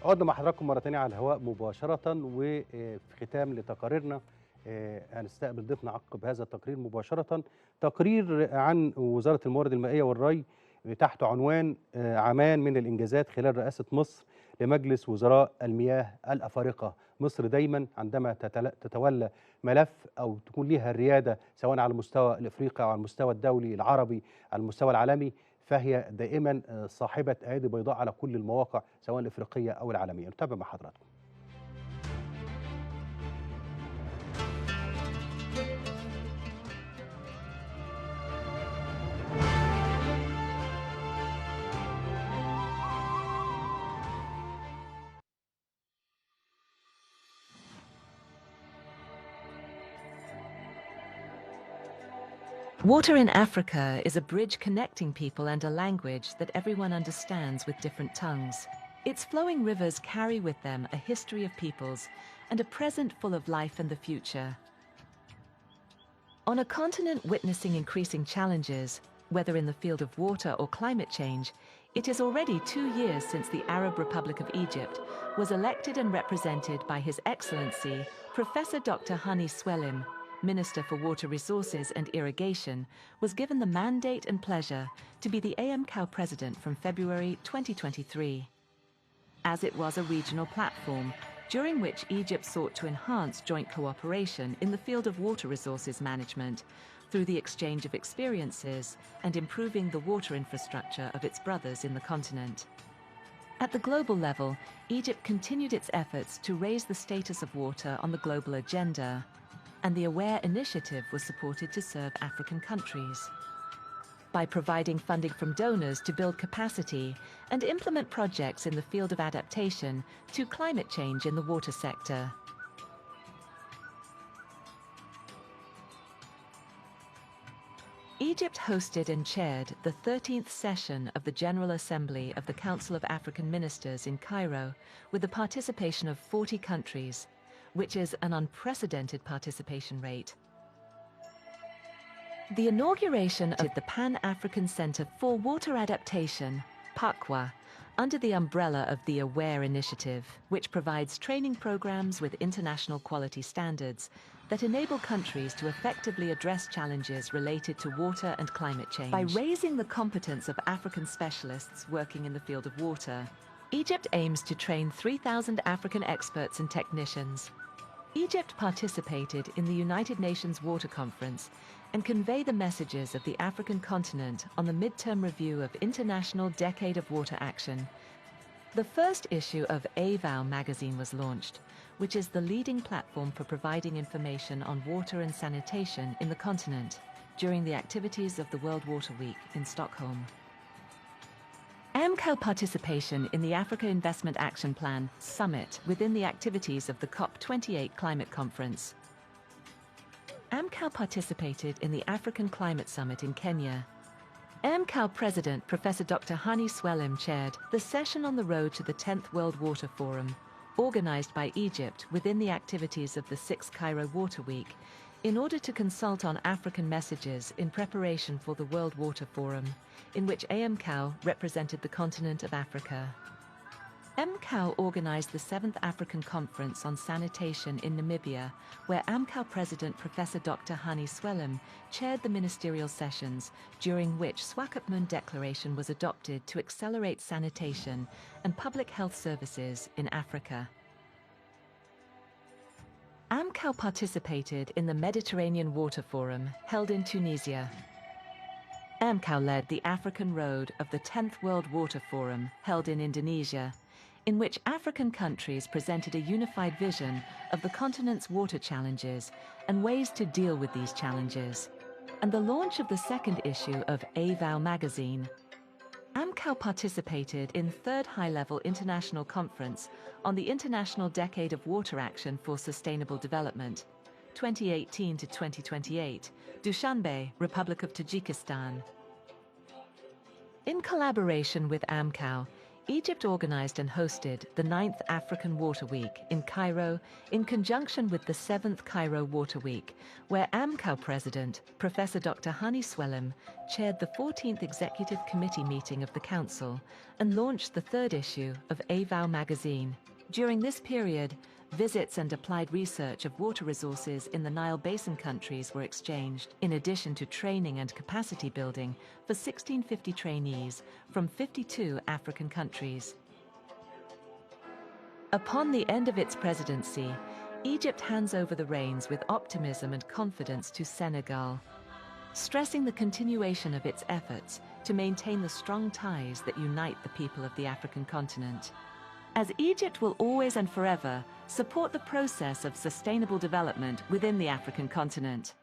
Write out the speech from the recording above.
عدنا مع حضراتكم مرة تانية على الهواء مباشرة، وفي ختام لتقاريرنا هنستقبل ضيفنا عقب هذا التقرير مباشرة. تقرير عن وزارة الموارد المائية والري تحت عنوان عامان من الانجازات خلال رئاسة مصر لمجلس وزراء المياه الأفارقة. مصر دايما عندما تتولى ملف أو تكون لها الريادة سواء على المستوى الإفريقي أو على المستوى الدولي العربي على المستوى العالمي، فهي دائما صاحبة أيادي بيضاء على كل المواقع سواء الإفريقية أو العالمية. نتابع مع حضراتكم. Water in Africa is a bridge connecting people and a language that everyone understands with different tongues. Its flowing rivers carry with them a history of peoples and a present full of life and the future. On a continent witnessing increasing challenges, whether in the field of water or climate change, it is already 2 years since the Arab Republic of Egypt was elected and represented by His Excellency Professor Dr. Hani Swellim, Minister for Water Resources and Irrigation, was given the mandate and pleasure to be the AMCAO President from February 2023. As it was a regional platform, during which Egypt sought to enhance joint cooperation in the field of water resources management through the exchange of experiences and improving the water infrastructure of its brothers in the continent. At the global level, Egypt continued its efforts to raise the status of water on the global agenda, and the AWARE initiative was supported to serve African countries by providing funding from donors to build capacity and implement projects in the field of adaptation to climate change in the water sector. Egypt hosted and chaired the 13th session of the General Assembly of the Council of African Ministers in Cairo with the participation of 40 countries, which is an unprecedented participation rate. The inauguration of the Pan-African Center for Water Adaptation, PACWA, under the umbrella of the AWARE initiative, which provides training programs with international quality standards that enable countries to effectively address challenges related to water and climate change. By raising the competence of African specialists working in the field of water, Egypt aims to train 3,000 African experts and technicians. Egypt participated in the United Nations Water Conference and convey the messages of the African continent on the midterm review of International Decade of Water Action. The first issue of AVOW magazine was launched, which is the leading platform for providing information on water and sanitation in the continent during the activities of the World Water Week in Stockholm. AMCAO participation in the Africa Investment Action Plan Summit within the activities of the COP28 Climate Conference. AMCAO participated in the African Climate Summit in Kenya. AMCAO President Professor Dr. Hani Swellim chaired the session on the road to the 10th World Water Forum, organized by Egypt within the activities of the 6th Cairo Water Week, in order to consult on African messages in preparation for the World Water Forum, in which AMCAO represented the continent of Africa. AMCAO organized the 7th African Conference on Sanitation in Namibia, where AMCAO President Professor Dr. Hani Swellim chaired the ministerial sessions, during which Swakopmund Declaration was adopted to accelerate sanitation and public health services in Africa. AMCAO participated in the Mediterranean Water Forum held in Tunisia. AMCAO led the African Road of the 10th World Water Forum held in Indonesia, in which African countries presented a unified vision of the continent's water challenges and ways to deal with these challenges, and the launch of the second issue of AVOW magazine. AMCAO participated in 3rd High-Level International Conference on the International Decade of Water Action for Sustainable Development, 2018 to 2028, Dushanbe, Republic of Tajikistan. In collaboration with AMCAO, Egypt organized and hosted the 9th African Water Week in Cairo in conjunction with the 7th Cairo Water Week, where AMCAO President, Professor Dr. Hani Swellem, chaired the 14th Executive Committee meeting of the Council and launched the 3rd issue of AVOW magazine. During this period, visits and applied research of water resources in the Nile Basin countries were exchanged, in addition to training and capacity building for 1650 trainees from 52 African countries. Upon the end of its presidency, Egypt hands over the reins with optimism and confidence to Senegal, stressing the continuation of its efforts to maintain the strong ties that unite the people of the African continent. As Egypt will always and forever support the process of sustainable development within the African continent.